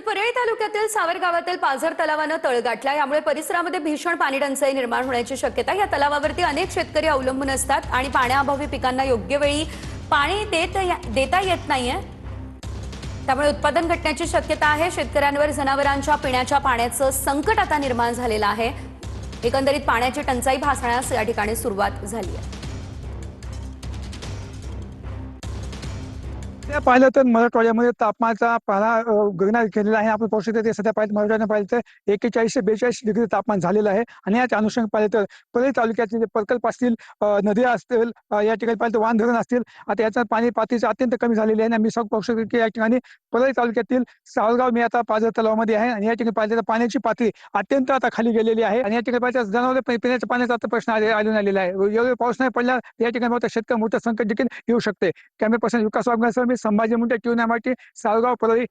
परळी तालुक्यातील सावर गावातील पाझर तलावानं तळ गाठला। यामुळे परिसरामध्ये भीषण पाणी टंचाई निर्माण होण्याची शक्यता। या तलावावरती अनेक शेतकरी अवलंबून असतात आणि पाण्याअभावी पिकांना योग्य वेळी पाणी देता येत नाहीये। त्यामुळे उत्पादन घटण्याची शक्यता आहे। शेतकऱ्यांवर जनावरांच्या पिण्याच्या पाण्याचं संकट आता निर्माण झालेलं आहे। एकंदरीत पाण्याची टंचाई भासण्यास या ठिकाणी सुरुवात झाली आहे। पाहिलं तर मराठवाड्यामध्ये तापमानाचा पारा गगनात गेलेला आहे। आपण पाहू शकतो ते सध्या पाहिलं मराठवाड्यात पाहिलं तर 41 ते 42 डिग्री तापमान झालेलं आहे। आणि याच अनुषंगाने पाहिलं तर परळी तालुक्यातील जे प्रकल्प असतील, नद्या असतील, या ठिकाणी पाहिलं तर वाहन धरण असतील, आता याचा पाणी पातळी अत्यंत कमी झालेली आहे। आम्ही पाहू शकतो की या ठिकाणी परळी तालुक्यातील सावरगाव मी आता पाझर तलावामध्ये आहे आणि या ठिकाणी पाहिलं तर पाण्याची पातळी अत्यंत आता खाली गेलेली आहे आणि या ठिकाणी पाहिलं जनावर पिण्याच्या पाण्याचा आता प्रश्न आढळून आलेला आहे। एवढे पाऊस नाही पडला या ठिकाणी शेतकरी मोठं संकट देखील येऊ शकते। कॅमेरा पर्सन विकास वाघमारे, मी संभाजी मुंडे, ट्यून MIT, सावरगाव, परळी।